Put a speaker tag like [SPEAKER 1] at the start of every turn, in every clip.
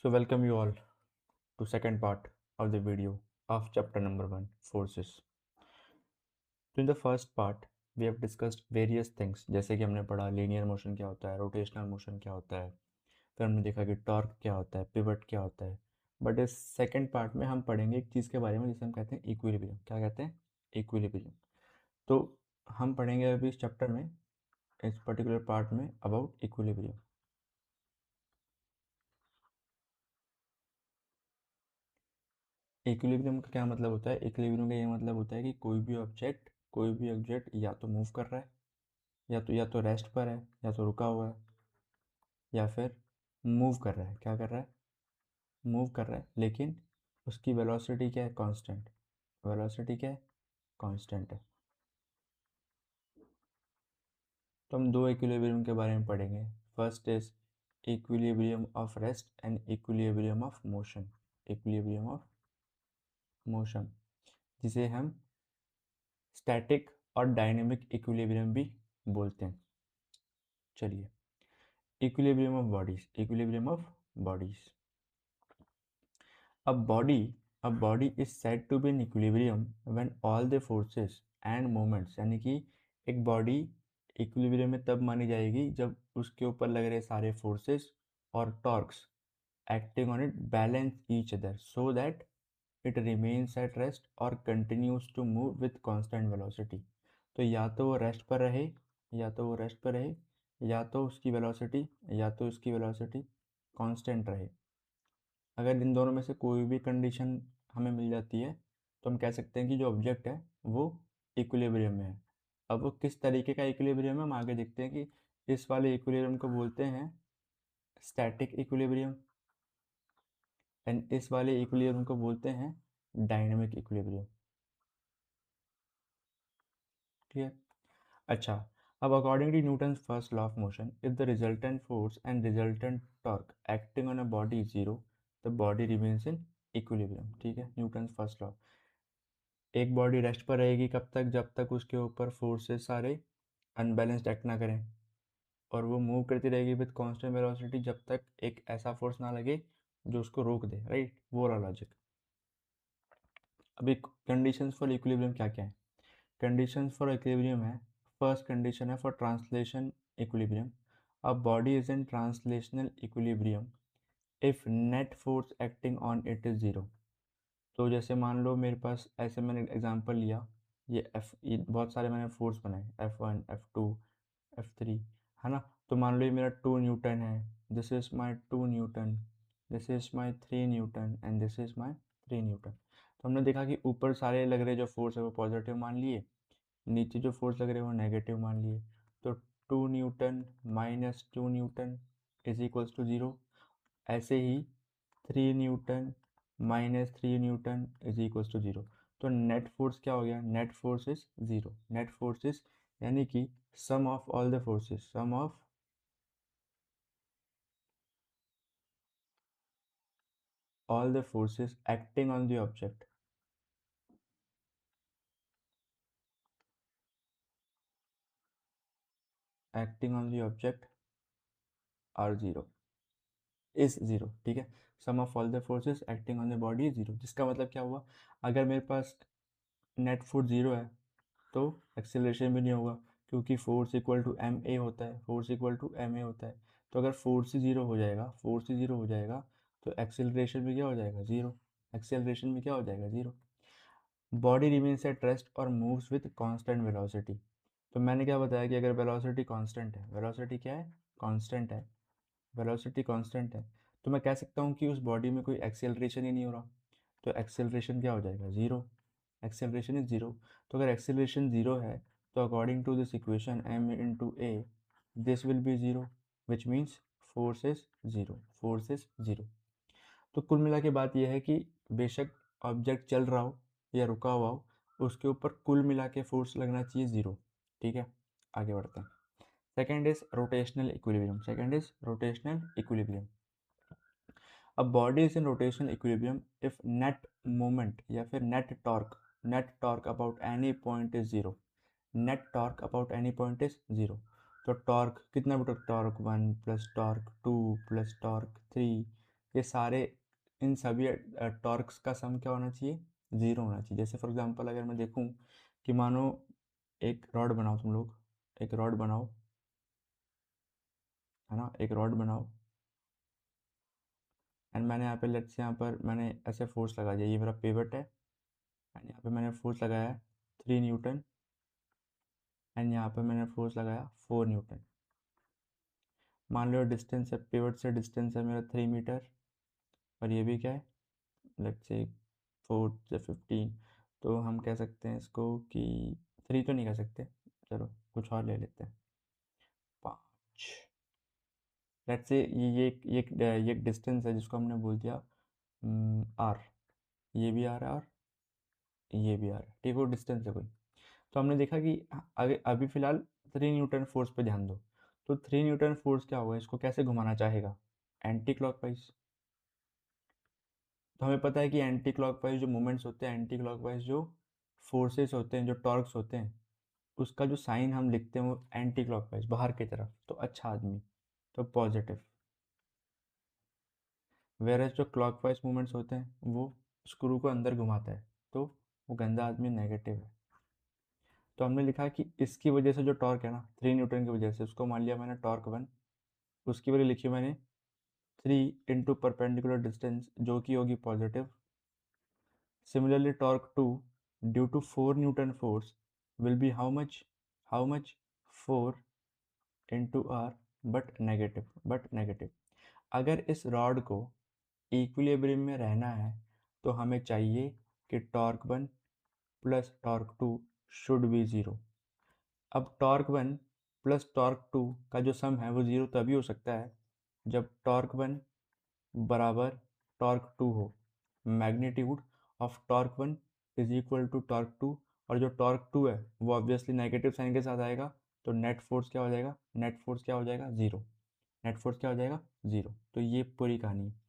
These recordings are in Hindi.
[SPEAKER 1] So welcome you all to second part of the video of chapter number 1 forces. So in the first part we have discussed various things जैसे कि हमने पढ़ा लीनियर मोशन क्या होता है, रोटेशनल मोशन क्या होता है, फिर हमने देखा कि टॉर्क क्या होता है, पिवट क्या होता है। बट इस सेकंड पार्ट में हम पढ़ेंगे एक चीज़ के बारे में जिसे हम कहते हैं इक्विलिब्रियम। क्या कहते हैं? इक्विलिब्रियम। तो हम पढ़ेंगे अभी इस चैप्टर में, इस पर्टिकुलर पार्ट में अबाउट इक्विलिब्रियम। इक्विलिब्रियम का क्या मतलब होता है? इक्विलिब्रियम का ये मतलब होता है कि कोई भी ऑब्जेक्ट या तो मूव कर रहा है, या तो रेस्ट पर है, या तो रुका हुआ है, या फिर मूव कर रहा है। क्या कर रहा है? मूव कर रहा है, लेकिन उसकी वेलोसिटी क्या है? कांस्टेंट। वेलोसिटी क्या है? कांस्टेंट है। तो हम दो इक्विलिब्रियम के बारे में पढ़ेंगे। First is equilibrium of rest and equilibrium of motion. Equilibrium of motion, जिसे हम स्टैटिक और डायनेमिक इक्विलिब्रियम भी बोलते हैं। चलिए, equilibrium of bodies. Equilibrium of bodies. A body a body is said to be in equilibrium when all the forces and moments, यानी कि एक बॉडी इक्विलिब्रियम में तब मानी जाएगी जब उसके ऊपर लग रहे सारे फोर्सेस और torques acting on it balance each other so that it remains at rest or continues to move with constant velocity। तो या तो वो रेस्ट पर रहे, या तो वो रेस्ट पर रहे, या तो उसकी वेलोसिटी कांस्टेंट रहे। अगर इन दोनों में से कोई भी कंडीशन हमें मिल जाती है तो हम कह सकते हैं कि जो ऑब्जेक्ट है वो इक्विलिब्रियम में है। अब वो किस तरीके का इक्विलिब्रियम है हम आगे देखते हैं कि इस वाले इक्विलिब्रियम को बोलते हैं स्टैटिक इक्विलिब्रियम एंड इस वाले इक्विलिब्रियम को बोलते हैं डायनेमिक इक्विलिब्रियम। क्लियर? अच्छा, अब according to Newton first law of motion, if the resultant force and resultant torque acting on a body is zero, the body remains in equilibrium. ठीक है, न्यूटन फर्स्ट लॉ। एक बॉडी रेस्ट पर रहेगी कब तक? जब तक उसके ऊपर फोर्सेस सारे अनबैलेंस्ड एक्ट ना करें, और वो मूव करती रहेगी विद कांस्टेंट वेलोसिटी जब तक एक ऐसा फोर्स ना लगे जो उसको रोक दे। राइट, वो रहा लॉजिक। अभी कंडीशंस फॉर इक्विलिब्रियम क्या क्या है? कंडीशंस फॉर इक्विलिब्रियम है, फर्स्ट कंडीशन है for translation equilibrium, a body is in translational equilibrium if net force acting on it is zero. तो जैसे मान लो मेरे पास, ऐसे मैंने एग्जांपल लिया, ये बहुत सारे मैंने फोर्स बनाए, F1 F2 F3, है ना। तो मान लो ये मेरा 2 न्यूटन है, this is my 2 Newton, this is my 3 Newton and this is my 3 Newton. तो हमने देखा कि ऊपर सारे लग रहे जो फोर्स है वो पॉजिटिव मान लिए, नीचे जो फोर्स लग रहे हैं वो नेगेटिव मान लिए। तो 2 newton minus 2 newton is equals to zero. ऐसे ही 3 newton minus 3 newton is equals to zero. तो नेट फोर्स क्या हो गया? Net force is zero. Net force is यानी कि sum of all the forces, sum of all the forces acting on the object, acting on the object are zero, is zero। ठीक है, sum of all the forces acting on the body is zero. जिसका मतलब क्या हुआ? अगर मेरे पास नेट फोर्स जीरो है तो एक्सेलरेशन भी नहीं होगा, क्योंकि force equal to M A होता है, force equal to M A होता है। तो अगर फोर्स ही जीरो हो जाएगा, फोर्स ही जीरो हो जाएगा, तो एक्सेलरेशन भी क्या हो जाएगा? जीरो। एक्सेलरेशन भी क्या हो जाएगा? Zero. Body remains at rest और मूव्स विद कांस्टेंट वेलोसिटी। तो मैंने क्या बताया कि अगर वेलोसिटी कांस्टेंट है, वेलोसिटी क्या है? कांस्टेंट है। वेलोसिटी कांस्टेंट है तो मैं कह सकता हूँ कि उस बॉडी में कोई एक्सेलरेशन ही नहीं हो रहा। तो एक्सेलरेशन क्या हो जाएगा? जीरो। Acceleration is zero. तो अगर एक्सेलरेशन जीरो है तो according to this equation m into A, this will be zero, which means force is zero. Force is zero. तो कुल मिला के बात यह है कि बेशक ऑब्जेक्ट चल रहा हो या रुका हुआ हो, उसके ऊपर कुल मिला के फोर्स लगना चाहिए जीरो। ठीक है, आगे बढ़ते हैं। Second is rotational equilibrium. Second is rotational equilibrium. अब body is in rotational equilibrium if net moment या फिर net torque about any point is zero. Net torque about any point is zero. तो टॉर्क कितना बेटा? Torque 1 plus torque 2 plus torque 3 ये सारे इन सभी टॉर्क्स का सम क्या होना चाहिए, 0 होना चाहिए। जैसे फॉर एग्जांपल अगर मैं देखूं कि मानो एक रॉड बनाओ, तुम लोग एक रॉड बनाओ, है ना, एक रॉड बनाओ, एंड मैंने यहाँ पे लेट्स यहाँ पर मैंने ऐसे फोर्स लगा दिया, ये मेरा पिवट है, एंड यहाँ पे मैंने फोर्स लगाया 3 न्यूटन, एंड यहाँ पे मैंने फोर्स लगाया 4 न्यूटन। मान लो डिस्टेंस है, पिवट से डिस्टेंस है मेरा 3 मीटर, और ये भी क्या है, लेट्स से 4 से 15, तो हम कह सकते हैं इसको कि 3 तो नहीं कह सकते, चलो कुछ और ले लेते हैं, 5। लेट्स से ये एक डिस्टेंस है जिसको हमने बोल दिया आर, ये भी आ रहा है और ये भी आ रहा है, ठीक है, वो डिस्टेंस है कोई। तो हमने देखा कि अभी अभी फिलहाल 3 न्यूटन फोर्स पे ध्यान दो, तो 3 न्यूटन फोर्स क्या होगा, इसको कैसे घुमाना चाहेगा, एंटी क्लॉकवाइज। तो हमें पता है कि एंटी क्लॉकवाइज जो मूवमेंट्स होते हैं, एंटी क्लॉकवाइज जो फोर्सेस होते हैं, जो टॉर्क्स होते हैं, उसका जो साइन हम लिखते हैं वो एंटी क्लॉकवाइज बाहर की तरफ, तो अच्छा आदमी, तो पॉजिटिव। वेरएज जो क्लॉकवाइज मूवमेंट्स होते हैं वो स्क्रू को अंदर घुमाता है, तो वो गंदा आदमी नेगेटिव है। तो हमने लिखा कि इसकी वजह से जो टॉर्क है ना, 3 न्यूटन की वजह से, उसको मान लिया मैंने टॉर्क 1, उसकी वजह लिखी मैंने 3 इंटू परपेंडिकुलर डिस्टेंस जो कि होगी positive. Similarly torque 2 due to 4 newton force will be how much 4 into R, but negative. अगर इस रॉड को इक्विलिब्रियम में रहना है तो हमें चाहिए कि torque 1 plus torque 2 should be 0। अब टॉर्क 1 प्लस टॉर्क 2 का जो सम है वो 0 तभी हो सकता है जब टॉर्क 1 बराबर टॉर्क 2 हो, magnitude of torque 1 is equal to torque 2, और जो टॉर्क 2 है वो ऑब्वियसली नेगेटिव साइन के साथ आएगा, तो नेट फोर्स क्या हो जाएगा, नेट फोर्स क्या हो जाएगा, 0। नेट फोर्स क्या हो जाएगा, 0। तो ये पूरी कहानी है।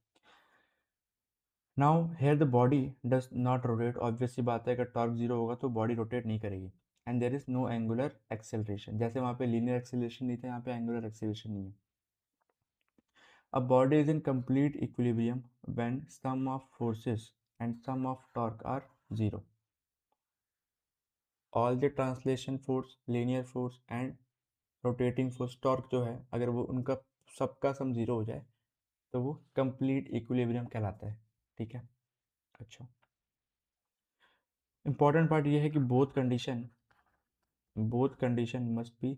[SPEAKER 1] Now here the body does not rotate, obvious सी बात है, अगर टॉर्क 0 होगा तो बॉडी रोटेट नहीं करेगी, and there is no angular acceleration, जैसे वहाँ पे लीनियर एक्सेलरेशन नहीं था, यहाँ पे एंगुलर एक्सेलरेशन नहीं है। A body is in complete equilibrium when sum of forces and sum of torque are 0. All the translation force, linear force and rotating force torque जो है, अगर वो उनका सबका सम 0 हो जाए तो वो complete equilibrium कहलाता है, ठीक है। अच्छा, important part ये है कि both condition must be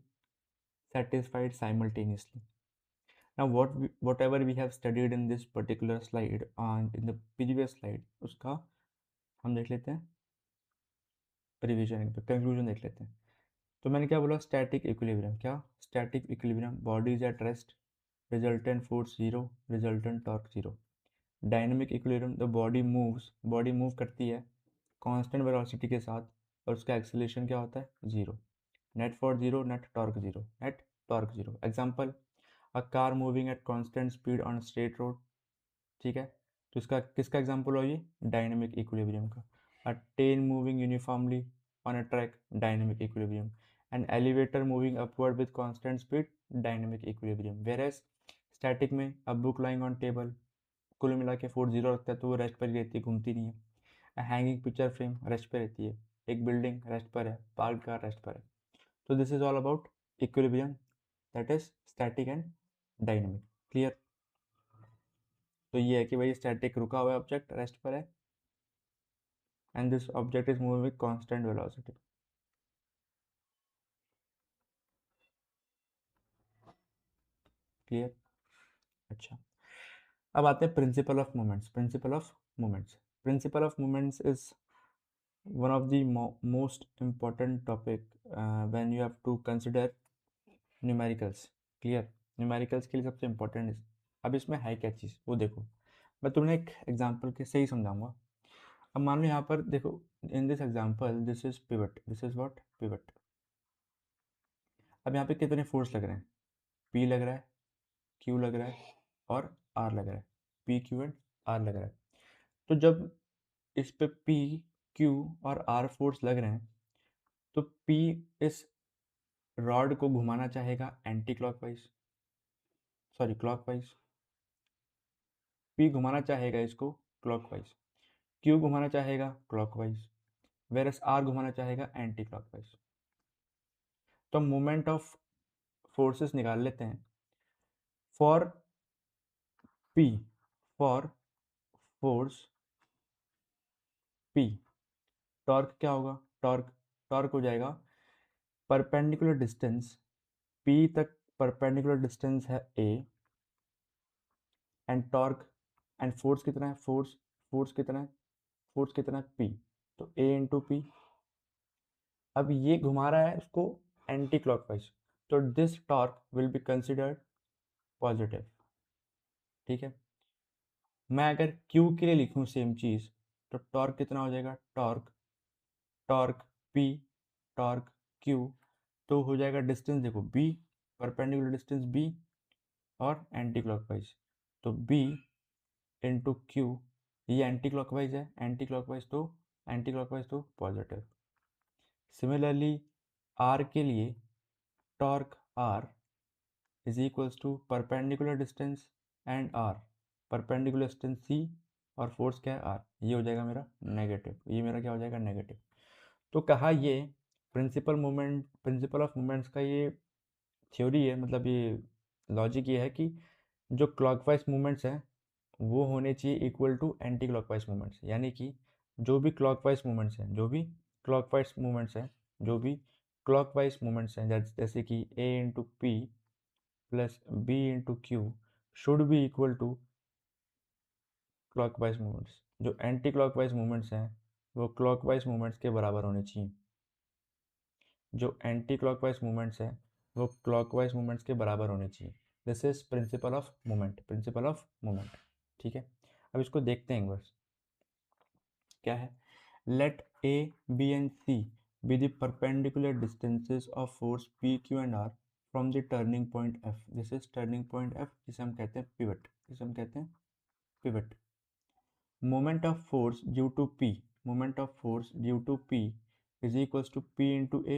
[SPEAKER 1] satisfied simultaneously. Now whatever we have studied in this particular slide and in the previous slide, उसका हम देख लेते हैं रिवीजन, कंक्लूजन देख लेते हैं। तो मैंने क्या बोला, स्टैटिक इक्विलिब्रियम, क्या static equilibrium, body is at rest, resultant force 0, resultant torque 0। Dynamic equilibrium, the body move करती है कांस्टेंट वेलोसिटी के साथ, और उसका एक्सेलरेशन क्या होता है, 0। Net force 0, net torque 0, net torque 0। Example, a car moving at constant speed on straight road, ठीक है, तो इसका किसका एग्जांपल हो, ये डायनेमिक इक्विलिब्रियम का। A train moving uniformly on a track, dynamic equilibrium. An elevator moving upward with constant speed, dynamic equilibrium. Whereas static में a book lying on table, कुल मिला के फोर्स 0 रखता है तो वो रेस्ट पर ही रहती है, घूमती नहीं है। अ हैंगिंग पिक्चर फ्रेम रेस्ट पर रहती है, एक बिल्डिंग रेस्ट पर है, पार्क कार रेस्ट पर है। तो this is all about equilibrium, that is static and dynamic. Clear. तो ये है कि भाई स्टैटिक रुका हुआ ऑब्जेक्ट रेस्ट पर है, and this object is moving with constant velocity. Clear. अच्छा, अब आते हैं principle of movements. Principle of movements is one of the most important topic when you have to consider numericals. Clear, numericals के लिए सबसे इम्पोर्टेंट है। अब इसमें है क्या चीज़ वो देखो, मैं तुम्हें एक एग्जांपल के सही समझाऊंगा। अब मान लो यहाँ पर देखो, in this example this is pivot, this is what, pivot. अब यहाँ पे कितने फोर्स लग रहे हैं, पी लग रहा है, क्यू लग रहा है और आर लग रहा है, पी क्यू एंड आर लग रहा है। तो जब इस पे पी क्यू और आर फोर्स लग रहे हैं तो पी इस रॉड को घुमाना चाहेगा anti clockwise, sorry clockwise, P घुमाना चाहेगा इसको क्लॉकवाइज, Q घुमाना चाहेगा क्लॉकवाइज, वेरस R घुमाना चाहेगा एंटी क्लॉकवाइज। तो मोमेंट ऑफ फोर्सेस निकाल लेते हैं। For P, for force P, torque क्या होगा? टॉर्क हो जाएगा परपेंडिकुलर डिस्टेंस P तक, परपेंडिकुलर डिस्टेंस है A, and torque and force कितना है? फोर्स कितना है? फोर्स कितना है? P, तो A इंटू पी। अब ये घुमा रहा है उसको एंटी क्लॉकवाइज, तो this torque will be considered positive. ठीक है, मैं अगर Q के लिए लिखूं सेम चीज, तो टॉर्क कितना हो जाएगा? टॉर्क P, टॉर्क Q, तो हो जाएगा डिस्टेंस, देखो B, परपेंडिकुलर डिस्टेंस B और एंटी क्लॉकवाइज, तो B इंटू Q, ये एंटी क्लॉकवाइज है, एंटी क्लॉकवाइज तो पॉजिटिव। सिमिलरली R के लिए torque R is equals to perpendicular distance and R, perpendicular distance C और फोर्स क्या है? R, ये हो जाएगा मेरा नेगेटिव, ये मेरा क्या हो जाएगा? नेगेटिव। तो कहा ये प्रिंसिपल ऑफ मोमेंट्स का ये थ्योरी है, मतलब ये लॉजिक ये है कि जो क्लॉकवाइज मूवमेंट्स हैं वो होने चाहिए equal to anti clockwise movements, यानी कि जो भी क्लॉकवाइज मूवमेंट्स हैं, जो भी क्लॉकवाइज मूवमेंट्स हैं, जैसे कि A into P plus B into Q should be equal to clockwise movements. जो एंटी क्लॉकवाइज मूवमेंट्स हैं वो क्लॉकवाइज मूवमेंट्स के बराबर होने चाहिए, जो एंटी क्लॉकवाइज मूवमेंट्स हैं वो क्लॉकवाइज मूवमेंट्स के बराबर होने चाहिए। This is principle of movement. ठीक है, अब इसको देखते हैं एक बार। क्या है? Let A, B and C be the perpendicular distances of force P, Q and R from the turning point F. This is turning point F, जिसे हम कहते हैं pivot. Moment of force due to P is equals to P into A,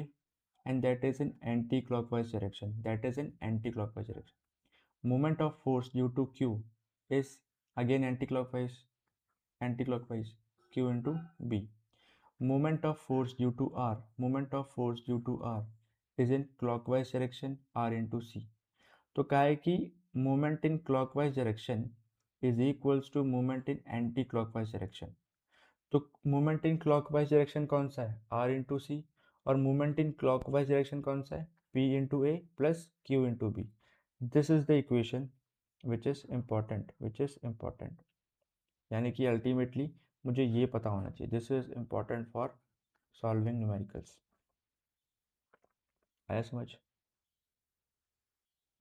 [SPEAKER 1] and that is in anti-clockwise direction. Moment of force due to Q is again anti-clockwise, Q into B. Moment of force due to R is in clockwise direction, R into C. तो क्या है कि moment in clockwise direction is equals to moment in anti clockwise direction. तो मोमेंट इन क्लॉकवाइज डायरेक्शन कौन सा है? R इंटू सी, और मोमेंट इन क्लॉकवाइज डायरेक्शन कौन सा है? P into A plus Q into B. This is the equation which is important, यानी कि अल्टीमेटली मुझे ये पता होना चाहिए। This is important for solving numericals. आया समझ?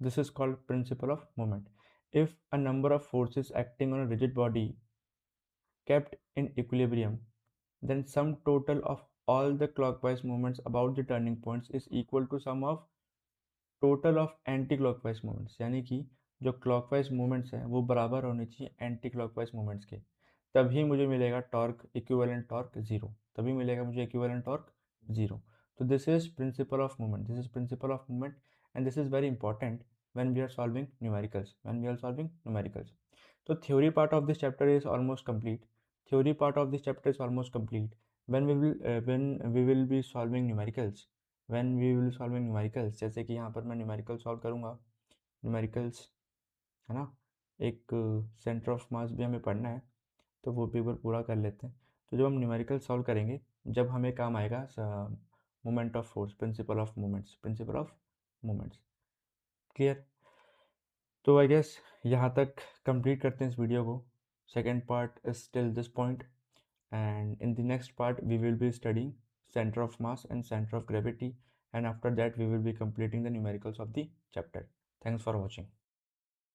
[SPEAKER 1] This is called principle of moment. If a number of forces acting on a rigid body kept in equilibrium, then sum total of all the clockwise movements about the turning points is equal to sum of total of anti-clockwise movements। यानी कि जो clockwise movements हैं वो बराबर होने चाहिए anti-clockwise movements के, तभी मुझे मिलेगा टॉर्क इक्विवेलेंट टॉर्क जीरो, तो this is principle of movement, and this is very important when we are solving numericals। तो theory part of this chapter is almost complete, when we will be solving numericals, जैसे कि यहाँ पर मैं न्यूमेरिकल सॉल्व करूँगा, न्यूमेरिकल्स है ना, एक सेंटर ऑफ मास भी हमें पढ़ना है, तो वो भी पूरा कर लेते हैं। तो जब हम न्यूमेरिकल सॉल्व करेंगे, जब हमें काम आएगा moment of force, principle of moments. Clear? तो आई गेस यहाँ तक कंप्लीट करते हैं इस वीडियो को। Second part is still this point, and in the next part we will be studying center of mass and center of gravity, and after that we will be completing the numericals of the chapter. Thanks for watching.